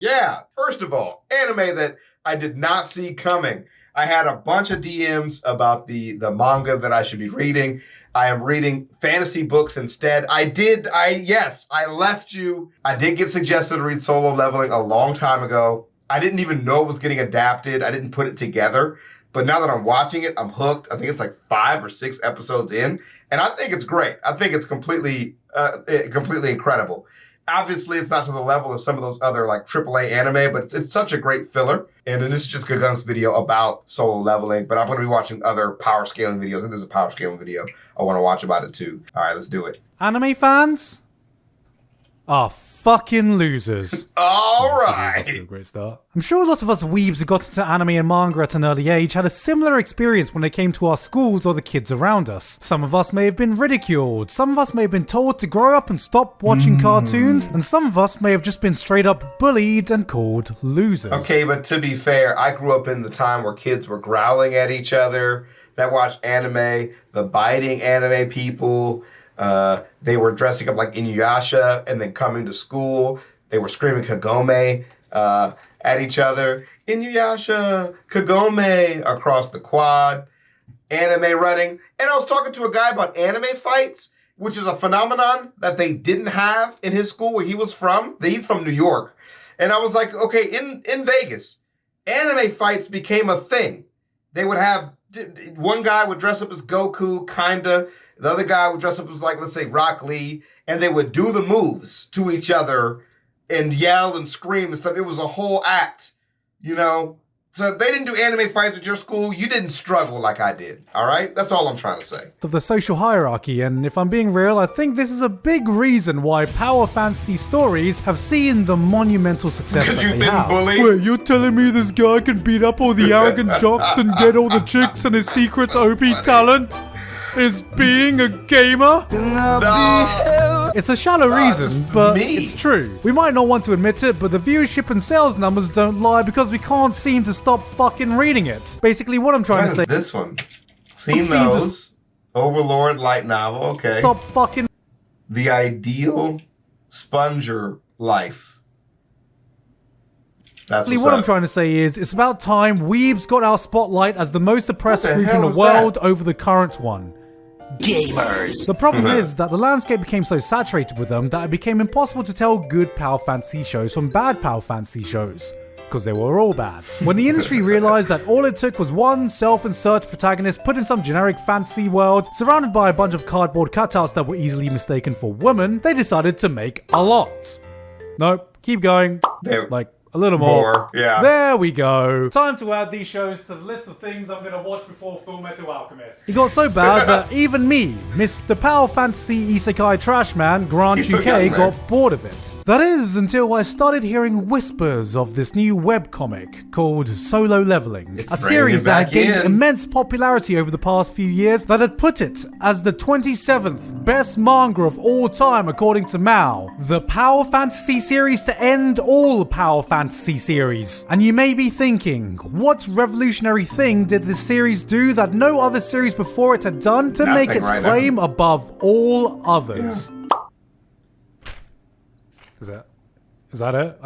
Yeah, first of all, anime that I did not see coming. I had a bunch of DMs about the manga that I should be reading. I am reading fantasy books instead. I left you. I did get suggested to read Solo Leveling a long time ago. I didn't even know it was getting adapted. I didn't put it together. But now that I'm watching it, I'm hooked. I think it's like 5 or 6 episodes in. And I think it's great. I think it's completely incredible. Obviously, it's not to the level of some of those other like AAA anime, but it's such a great filler. And then this is just Gigguk's video about Solo Leveling. But I'm going to be watching other power scaling videos. I think there's a power scaling video I want to watch about it too. All right, let's do it. Anime fans are fucking losers. All right. That's a great start. I'm sure a lot of us weebs who got into anime and manga at an early age had a similar experience when it came to our schools or the kids around us. Some of us may have been ridiculed, some of us may have been told to grow up and stop watching cartoons, and some of us may have just been straight up bullied and called losers. Okay, but to be fair, I grew up in the time where kids were growling at each other, that watched anime, the biting anime people. They were dressing up like Inuyasha and then coming to school. They were screaming Kagome at each other. Inuyasha, Kagome across the quad. Anime running. And I was talking to a guy about anime fights, which is a phenomenon that they didn't have in his school where he was from. He's from New York. And I was like, okay, in Vegas, anime fights became a thing. They would have, one guy would dress up as Goku, kinda. The other guy would dress up as, like, let's say, Rock Lee, and they would do the moves to each other and yell and scream and stuff. It was a whole act, you know? So if they didn't do anime fights at your school, you didn't struggle like I did, all right? That's all I'm trying to say. Of the social hierarchy, and if I'm being real, I think this is a big reason why power fantasy stories have seen the monumental success that they have. Bullied? Wait, you're telling me this guy can beat up all the arrogant jocks and get all the chicks and his secret OP talent is being a gamer? No. It's a shallow reason, but me. it's true. We might not want to admit it, but the viewership and sales numbers don't lie because we can't seem to stop fucking reading it. Basically, what I'm trying to say... This one. Seen those. Overlord light novel, okay. Stop fucking... The Ideal Sponger Life. That's what I'm trying to say is, it's about time weebs got our spotlight as the most oppressed group in the world over the current one. Gamers. The problem is that the landscape became so saturated with them that it became impossible to tell good power fantasy shows from bad power fantasy shows. Because they were all bad. When the industry realized that all it took was one self-insert protagonist put in some generic fantasy world, surrounded by a bunch of cardboard cutouts that were easily mistaken for women, they decided to make a lot. Nope, keep going. Like, a little more. Yeah. There we go. Time to add these shows to the list of things I'm going to watch before Fullmetal Alchemist. It got so bad that even me, Mr. Power Fantasy Isekai Trash Man, Grant UK, got bored of it. That is, until I started hearing whispers of this new webcomic called Solo Leveling. A series that had gained immense popularity over the past few years that had put it as the 27th best manga of all time according to Mao. The Power Fantasy series to end all Power Fantasy series. And you may be thinking, what revolutionary thing did this series do that no other series before it had done to make its claim above all others? Yeah. Is that it?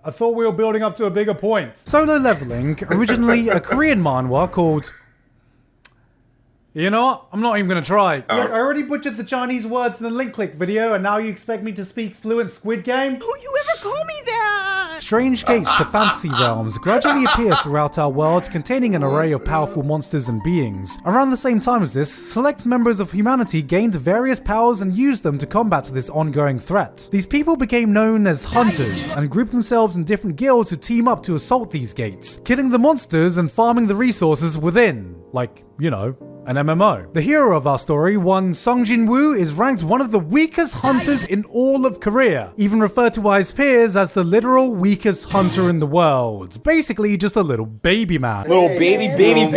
I thought we were building up to a bigger point. Solo Leveling, originally a Korean manhwa called... You know what? I'm not even going to try. Look, I already butchered the Chinese words in the link click video, and now you expect me to speak fluent Squid Game? Don't you ever call me that! Strange gates to fantasy realms gradually appear throughout our world, containing an array of powerful monsters and beings. Around the same time as this, select members of humanity gained various powers and used them to combat this ongoing threat. These people became known as hunters, and grouped themselves in different guilds to team up to assault these gates, killing the monsters and farming the resources within. Like, you know, an MMO. The hero of our story, one Song Jin-woo, is ranked one of the weakest hunters in all of Korea, even referred to by his peers as the literal weakest hunter in the world. Basically, just a little baby man. Little baby man.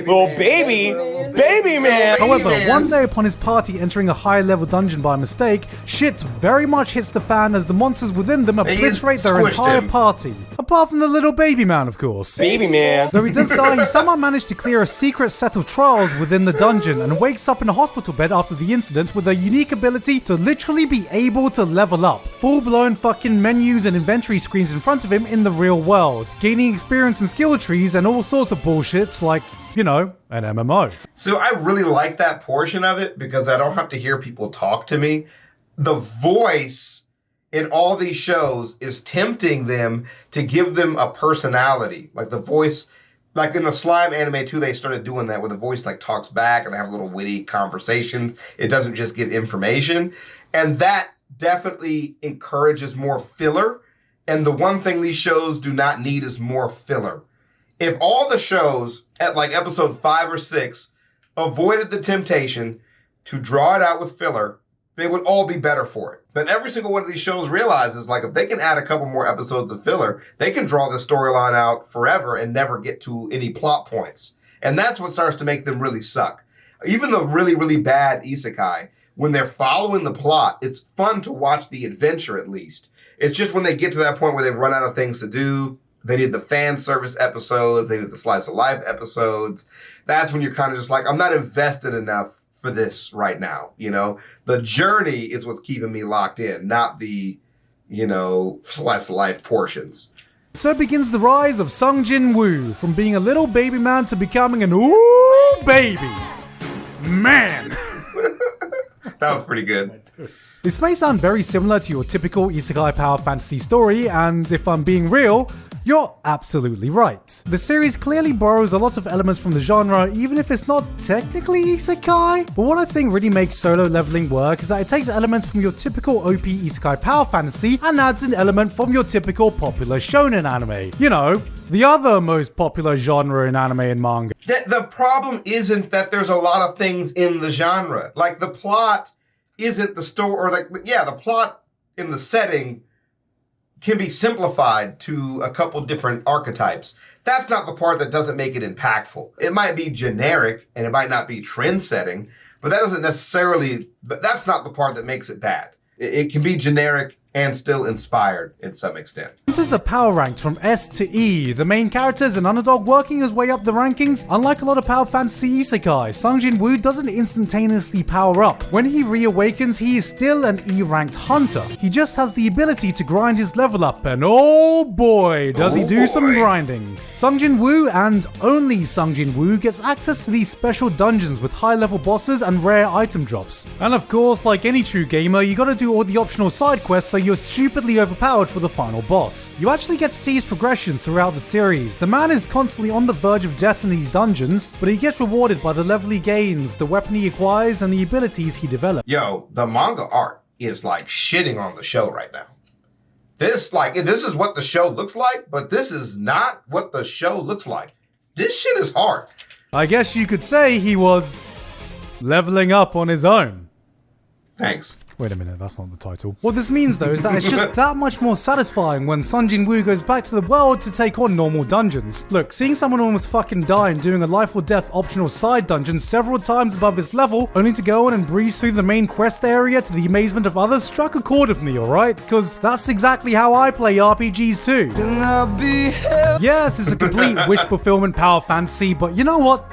Little baby man. However, one day upon his party entering a high-level dungeon by mistake, shit very much hits the fan as the monsters within them obliterate their entire party. Apart from the little baby man, of course. Baby man. Though he does die, he somehow managed to clear a secret set of trials battles within the dungeon and wakes up in a hospital bed after the incident with a unique ability to literally be able to level up. Full-blown fucking menus and inventory screens in front of him in the real world, gaining experience and skill trees and all sorts of bullshit like, you know, an MMO. So I really like that portion of it because I don't have to hear people talk to me. The voice in all these shows is tempting them to give them a personality. Like the voice, like in the Slime anime too, they started doing that where the voice like talks back and they have little witty conversations. It doesn't just give information. And that definitely encourages more filler. And the one thing these shows do not need is more filler. If all the shows at like episode 5 or 6 avoided the temptation to draw it out with filler, they would all be better for it. But every single one of these shows realizes like if they can add a couple more episodes of filler, they can draw the storyline out forever and never get to any plot points. And that's what starts to make them really suck. Even the really, really bad isekai, when they're following the plot, it's fun to watch the adventure at least. It's just when they get to that point where they've run out of things to do, they need the fan service episodes, they need the slice of life episodes. That's when you're kind of just like, I'm not invested enough for this right now, you know? The journey is what's keeping me locked in, not the, you know, slice of life portions. So begins the rise of Sung Jin Woo, from being a little baby man to becoming an ooh baby man. That was pretty good. This may sound very similar to your typical isekai power fantasy story, and if I'm being real, you're absolutely right. The series clearly borrows a lot of elements from the genre, even if it's not technically isekai. But what I think really makes solo leveling work is that it takes elements from your typical OP isekai power fantasy and adds an element from your typical popular shonen anime. You know, the other most popular genre in anime and manga. The problem isn't that there's a lot of things in the genre. Like the plot isn't the story, or like, yeah, the plot in the setting can be simplified to a couple different archetypes. That's not the part that doesn't make it impactful. It might be generic and it might not be trend setting, but that doesn't necessarily, that's not the part that makes it bad. It can be generic and still inspired in some extent. Hunters are power ranked from S to E. The main character is an underdog working his way up the rankings. Unlike a lot of power fantasy isekai, Sung Jin Woo doesn't instantaneously power up. When he reawakens, he is still an E-ranked hunter. He just has the ability to grind his level up, and oh boy, does he do some grinding. Sung Jin Woo, and only Sung Jin Woo, gets access to these special dungeons with high-level bosses and rare item drops. And of course, like any true gamer, you gotta do all the optional side quests so you're stupidly overpowered for the final boss. You actually get to see his progression throughout the series. The man is constantly on the verge of death in these dungeons, but he gets rewarded by the level he gains, the weapon he acquires, and the abilities he develops. Yo, the manga art is like shitting on the show right now. This is what the show looks like, but this is not what the show looks like. This shit is hard. I guess you could say he was leveling up on his own. Thanks. Wait a minute, that's not the title. What this means though is that it's just that much more satisfying when Sung Jin Woo goes back to the world to take on normal dungeons. Look, seeing someone almost fucking die and doing a life or death optional side dungeon several times above his level, only to go on and breeze through the main quest area to the amazement of others, struck a chord with me, alright? Because that's exactly how I play RPGs too. Yes, it's a complete wish fulfillment power fantasy, but you know what?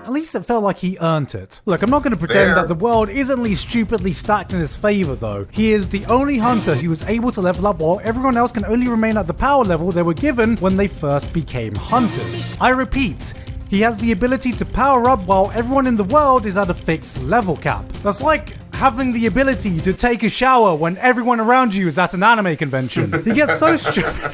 At least it felt like he earned it. Look, I'm not going to pretend that the world isn't stupidly stacked in his favor though. He is the only hunter who was able to level up while everyone else can only remain at the power level they were given when they first became hunters. I repeat, he has the ability to power up while everyone in the world is at a fixed level cap. That's like having the ability to take a shower when everyone around you is at an anime convention. He gets so stupid.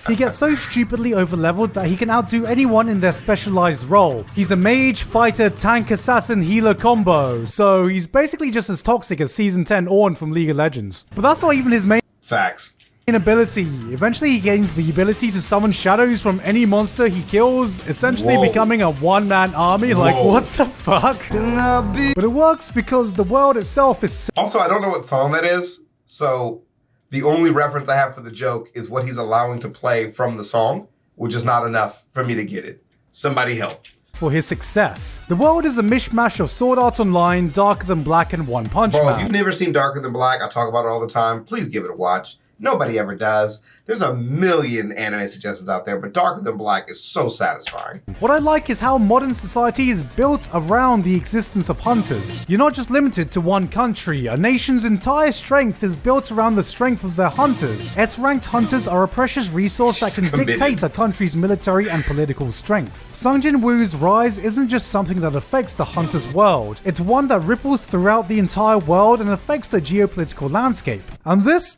He gets so stupidly overleveled that he can outdo anyone in their specialized role. He's a mage, fighter, tank, assassin, healer combo. So he's basically just as toxic as Season 10 Ornn from League of Legends. But that's not even his main Facts. ability. Eventually he gains the ability to summon shadows from any monster he kills, essentially becoming a one-man army. Like, what the fuck? But it works because the world itself is Also, I don't know what song that is, so the only reference I have for the joke is what he's allowing to play from the song, which is not enough for me to get it. Somebody help. for his success. The world is a mishmash of Sword Art Online, Darker Than Black, and One Punch Bro, Man. if you've never seen Darker Than Black, I talk about it all the time. Please give it a watch. Nobody ever does. There's a million anime suggestions out there, but Darker Than Black is so satisfying. What I like is how modern society is built around the existence of hunters. You're not just limited to one country. A nation's entire strength is built around the strength of their hunters. S-ranked hunters are a precious resource that can dictate a country's military and political strength. Sung Jin-woo's rise isn't just something that affects the hunter's world. It's one that ripples throughout the entire world and affects the geopolitical landscape. And this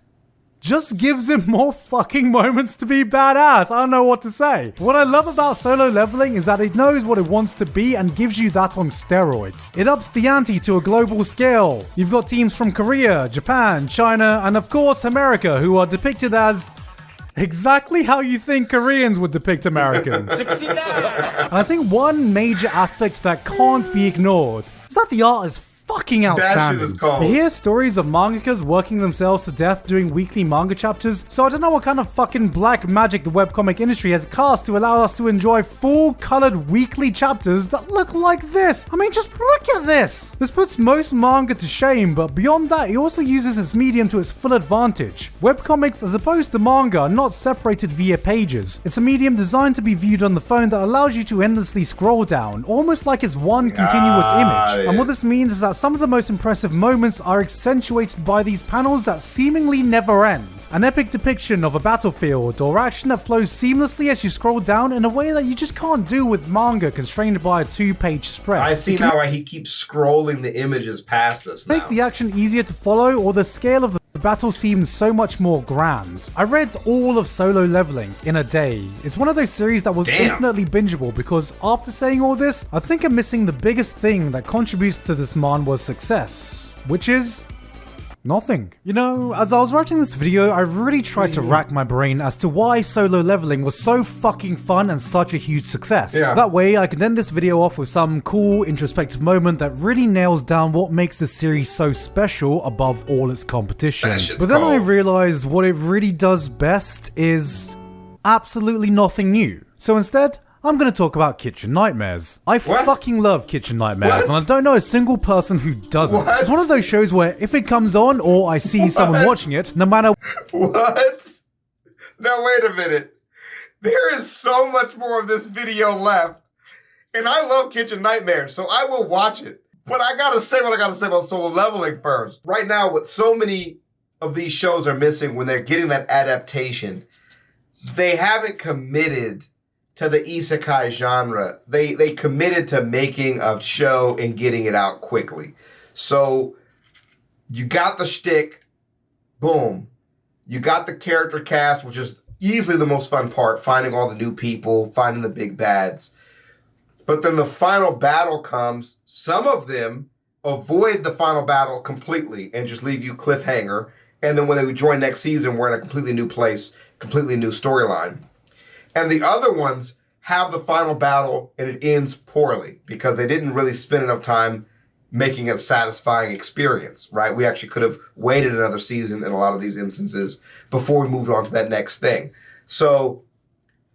just gives him more fucking moments to be badass. I don't know what to say. What I love about Solo Leveling is that it knows what it wants to be and gives you that on steroids. It ups the ante to a global scale. You've got teams from Korea, Japan, China, and of course America, who are depicted as exactly how you think Koreans would depict Americans. And I think one major aspect that can't be ignored is that the art is fucking outstanding. That shit is cold. We hear stories of mangakas working themselves to death doing weekly manga chapters, so I don't know what kind of fucking black magic the webcomic industry has cast to allow us to enjoy full-colored weekly chapters that look like this. I mean, just look at this. This puts most manga to shame, but beyond that, it also uses its medium to its full advantage. Webcomics, as opposed to manga, are not separated via pages. It's a medium designed to be viewed on the phone that allows you to endlessly scroll down, almost like it's one continuous image. And what this means is that some of the most impressive moments are accentuated by these panels that seemingly never end. An epic depiction of a battlefield or action that flows seamlessly as you scroll down in a way that you just can't do with manga constrained by a 2-page spread. I see now why he keeps scrolling the images past us now. Make the action easier to follow, or the scale of the battle seems so much more grand. I read all of Solo Leveling in a day. It's one of those series that was infinitely bingeable because after saying all this, I think I'm missing the biggest thing that contributes to this manhwa's success, which is nothing. You know, as I was writing this video, I really tried to rack my brain as to why Solo Leveling was so fucking fun and such a huge success. That way, I can end this video off with some cool introspective moment that really nails down what makes this series so special above all its competition. But then I realized what it really does best is absolutely nothing new. So instead, I'm going to talk about Kitchen Nightmares. I fucking love Kitchen Nightmares, and I don't know a single person who doesn't. It's one of those shows where if it comes on or I see someone watching it, no matter What? Now wait a minute. There is so much more of this video left, and I love Kitchen Nightmares, so I will watch it. But I gotta say what I gotta say about Solo Leveling first. Right now, what so many of these shows are missing when they're getting that adaptation, they haven't committed to the isekai genre. They committed to making a show and getting it out quickly. So you got the shtick, boom. You got the character cast, which is easily the most fun part, finding all the new people, finding the big bads. But then the final battle comes. Some of them avoid the final battle completely and just leave you cliffhanger. And then when they join next season, we're in a completely new place, completely new storyline. And the other ones have the final battle and it ends poorly because they didn't really spend enough time making it a satisfying experience, right? We actually could have waited another season in a lot of these instances before we moved on to that next thing. So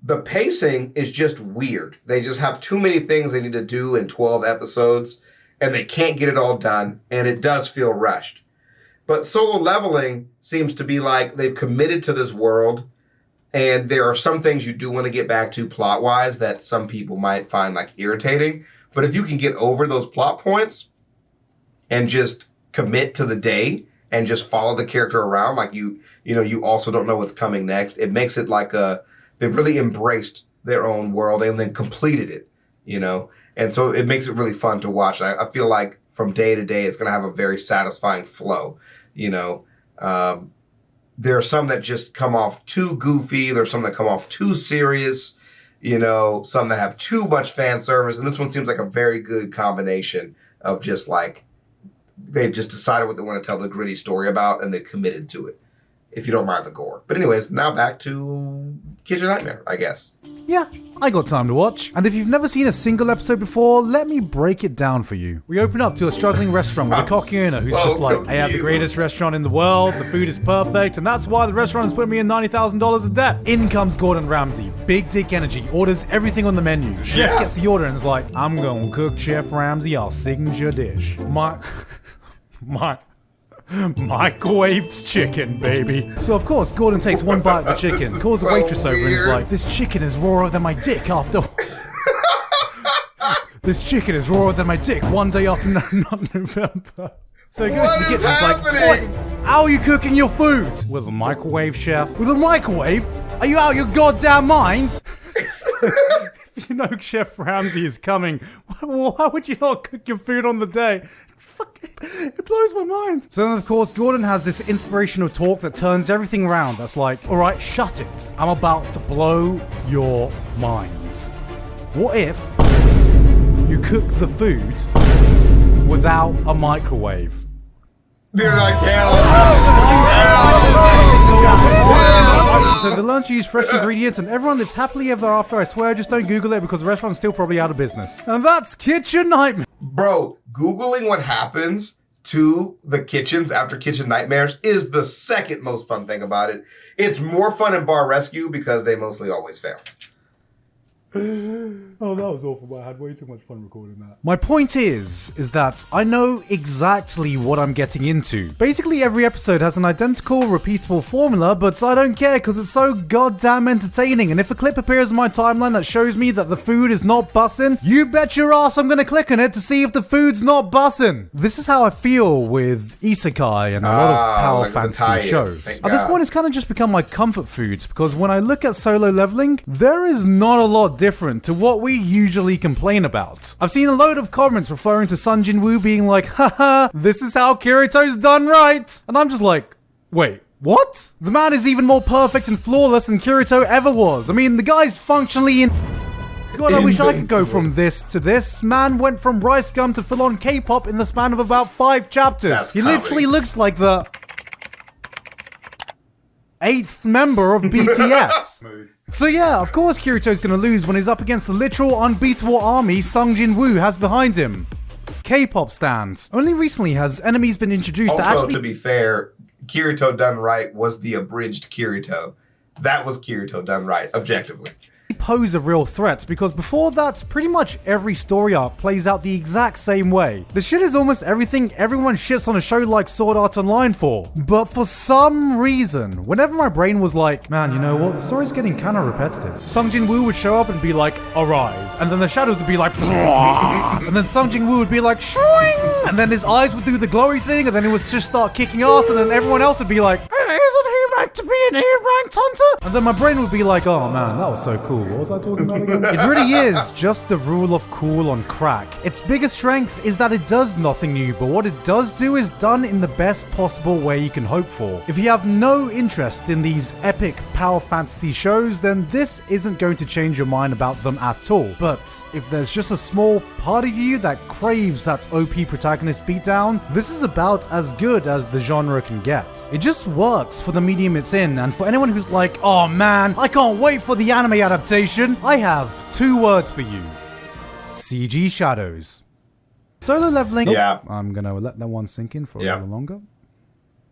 the pacing is just weird. They just have too many things they need to do in 12 episodes and they can't get it all done, and it does feel rushed. But Solo Leveling seems to be like they've committed to this world. And there are some things you do want to get back to plot-wise that some people might find like irritating. But if you can get over those plot points and just commit to the day and just follow the character around, like you also don't know what's coming next. It makes it like they've really embraced their own world and then completed it, you know? And so it makes it really fun to watch. I feel like from day to day, it's going to have a very satisfying flow, you know? There are some that just come off too goofy. There's some that come off too serious, you know, some that have too much fan service. And this one seems like a very good combination of just like, they've just decided what they want to tell the gritty story about and they've committed to it, if you don't mind the gore. But anyways, now back to Kitchen Nightmare, I guess. Yeah, I got time to watch. And if you've never seen a single episode before, let me break it down for you. We open up to a struggling restaurant with a cocky owner who's just like, I have the greatest restaurant in the world, the food is perfect, and that's why the restaurant has put me in $90,000 of debt. In comes Gordon Ramsay, big dick energy, orders everything on the menu. Chef gets the order and is like, I'm gonna cook Chef Ramsay our signature dish. Microwaved chicken, baby. So of course, Gordon takes one bite of the chicken, calls the waitress over and is like, this chicken is rawer than my dick after... This chicken is rawer than my dick one day after not November. So he goes to the kitchen and is like, "Oi, how are you cooking your food? With a microwave, chef? With a microwave? Are you out of your goddamn mind?" If you know Chef Ramsay is coming, why would you not cook your food on the day? It blows my mind. So then, of course, Gordon has this inspirational talk that turns everything around. That's like, all right, shut it. I'm about to blow your minds. What if you cook the food without a microwave? Dude, I can't. So they learn to use fresh ingredients and everyone lives happily ever after. I swear, just don't Google it because the restaurant's still probably out of business. And that's Kitchen Nightmare. Bro, Googling what happens to the kitchens after Kitchen Nightmares is the second most fun thing about it. It's more fun in Bar Rescue because they mostly always fail. Oh, that was awful, but I had way too much fun recording that. My point is that I know exactly what I'm getting into. Basically, every episode has an identical, repeatable formula, but I don't care because it's so goddamn entertaining. And if a clip appears in my timeline that shows me that the food is not bussin', you bet your ass I'm gonna click on it to see if the food's not bussin'. This is how I feel with isekai and a lot of power fantasy shows. At this point, it's kind of just become my comfort food because when I look at Solo Leveling, there is not a lot different to what we usually complain about. I've seen a load of comments referring to Sung Jin-woo being like, haha, this is how Kirito's done right. And I'm just like, wait, what? The man is even more perfect and flawless than Kirito ever was. I mean, the guy's functionally in... God, I wish I could go from this to this. Man went from rice gum to full-on K-pop in the span of about 5 chapters. He literally looks like the 8th member of BTS. So yeah, of course Kirito's gonna lose when he's up against the literal unbeatable army Sung Jin-woo has behind him. K-pop stands. Only recently has enemies been introduced Also, to be fair, Kirito done right was the abridged Kirito. That was Kirito done right, objectively. Pose a real threat because before that, pretty much every story arc plays out the exact same way. The shit is almost everything everyone shits on a show like Sword Art Online for. But for some reason, whenever my brain was like, man, you know what, the story's getting kind of repetitive, Sung Jin-woo would show up and be like, arise, and then the shadows would be like, and then Sung Jin-woo would be like, shwing, and then his eyes would do the glowy thing, and then it would just start kicking ass, and then everyone else would be like, hey, isn't he meant to be an E-ranked hunter? And then my brain would be like, oh man, that was so cool. What was I talking about again? It really is just the rule of cool on crack. Its biggest strength is that it does nothing new, but what it does do is done in the best possible way you can hope for. If you have no interest in these epic power fantasy shows, then this isn't going to change your mind about them at all. But if there's just a small part of you that craves that OP protagonist beatdown, this is about as good as the genre can get. It just works for the medium it's in, and for anyone who's like, oh man, I can't wait for the anime adaptation, I have 2 words for you. CG shadows. Solo Leveling... Yeah. I'm gonna let that one sink in for a little longer.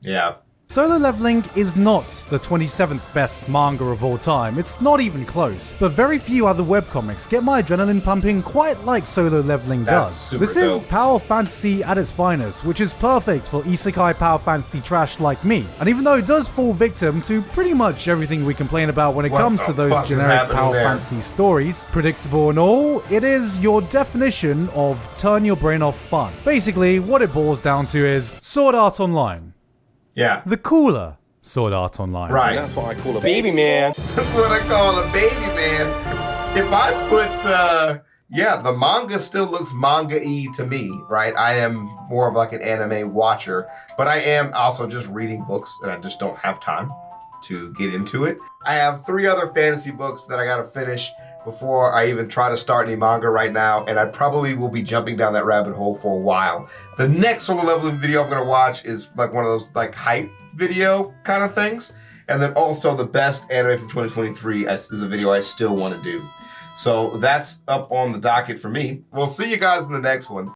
Yeah. Solo Leveling is not the 27th best manga of all time, it's not even close, but very few other webcomics get my adrenaline pumping quite like Solo Leveling does. This is power fantasy at its finest, which is perfect for isekai power fantasy trash like me, and even though it does fall victim to pretty much everything we complain about when it comes to those generic power fantasy stories, predictable and all, it is your definition of turn your brain off fun. Basically, what it boils down to is Sword Art Online. Yeah. The cooler Sword Art Online. Right. That's what I call a baby man. That's what I call a baby man. If I put, the manga still looks manga-y to me, right? I am more of like an anime watcher, but I am also just reading books and I just don't have time to get into it. I have 3 other fantasy books that I gotta finish before I even try to start any manga right now, and I probably will be jumping down that rabbit hole for a while. The next Solo Leveling video I'm gonna watch is like one of those like hype video kind of things, and then also the best anime from 2023 is a video I still want to do. So that's up on the docket for me. We'll see you guys in the next one.